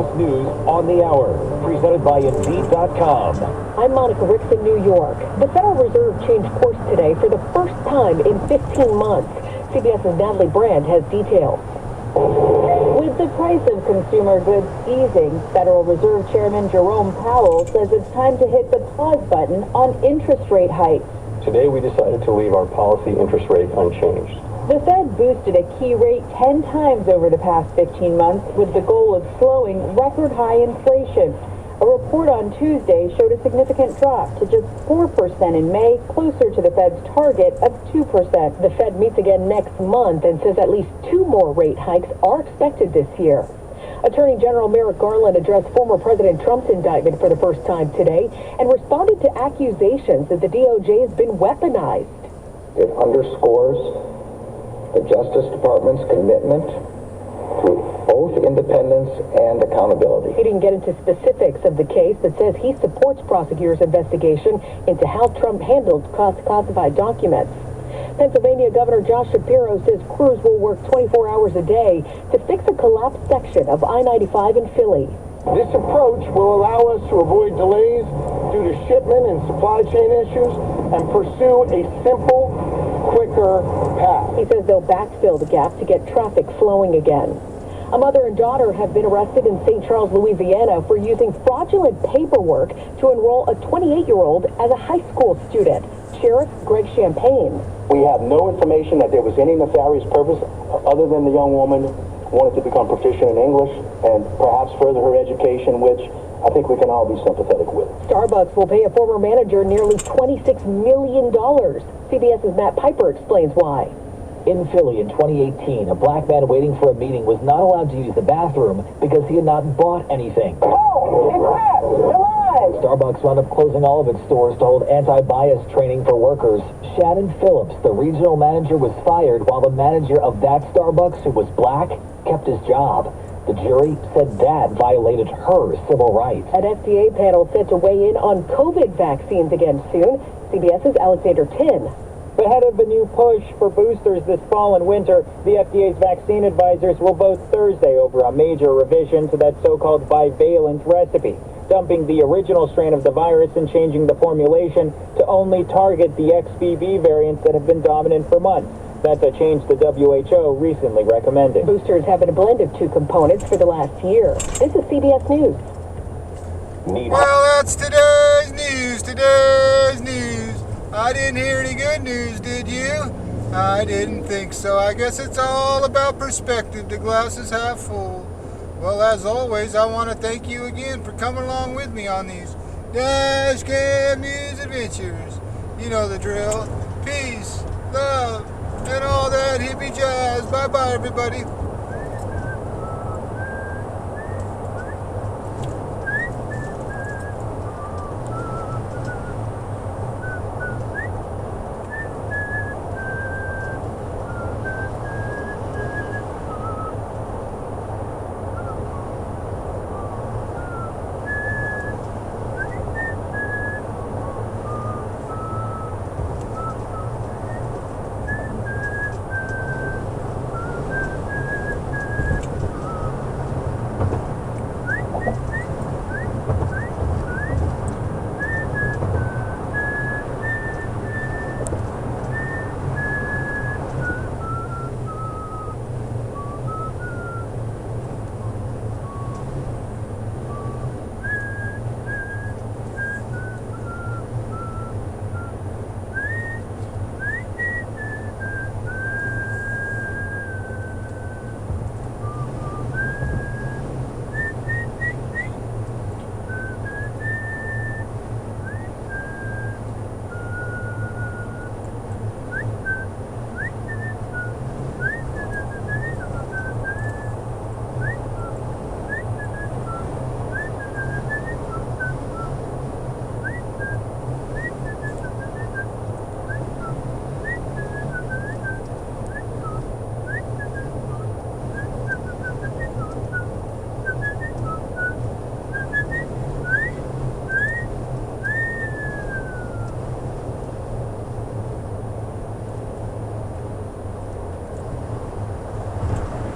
CBS News on the Hour, presented by Indeed.com. I'm Monica Ricks in New York. The Federal Reserve changed course today for the first time in 15 months. CBS's Natalie Brand has details. With the price of consumer goods easing, Federal Reserve Chairman Jerome Powell says it's time to hit the pause button on interest rate hikes. Today we decided to leave our policy interest rate unchanged. The Fed boosted a key rate 10 times over the past 15 months with the goal of slowing record-high inflation. A report on Tuesday showed a significant drop to just 4% in May, closer to the Fed's target of 2%. The Fed meets again next month and says at least 2 more rate hikes are expected this year. Attorney General Merrick Garland addressed former President Trump's indictment for the first time today and responded to accusations that the DOJ has been weaponized. It underscores the Justice Department's commitment to both independence and accountability. He didn't get into specifics of the case, but says he supports prosecutors' investigation into how Trump handled classified documents. Pennsylvania Governor Josh Shapiro says crews will work 24 hours a day to fix a collapsed section of I-95 in Philly. This approach will allow us to avoid delays due to shipment and supply chain issues and pursue a simple, quicker path. He says they'll backfill the gap to get traffic flowing again. A mother and daughter have been arrested in St. Charles, Louisiana for using fraudulent paperwork to enroll a 28-year-old as a high school student. Sheriff Greg Champagne. We have no information that there was any nefarious purpose other than the young woman wanted to become proficient in English and perhaps further her education, which I think we can all be sympathetic with. Starbucks will pay a former manager nearly $26 million. CBS's Matt Piper explains why. In Philly in 2018, a black man waiting for a meeting was not allowed to use the bathroom because he had not bought anything. Oh, it's Matt! Alive! Starbucks wound up closing all of its stores to hold anti-bias training for workers. Shannon Phillips, the regional manager, was fired while the manager of that Starbucks, who was black, kept his job. The jury said that violated her civil rights. An FDA panel set to weigh in on COVID vaccines again soon. CBS's Alexander Tin. Ahead of the new push for boosters this fall and winter, the FDA's vaccine advisors will vote Thursday over a major revision to that so-called bivalent recipe, dumping the original strain of the virus and changing the formulation to only target the XBB variants that have been dominant for months. That's a change the WHO recently recommended. Boosters have been a blend of 2 components for the last year. This is CBS News. Well, that's today's news. I didn't hear any good news, did you? I didn't think so. I guess it's all about perspective. The glass is half full. Well, as always, I want to thank you again for coming along with me on these Dash Cam News adventures. You know the drill. Peace, love, and all that hippie jazz. Bye-bye, everybody.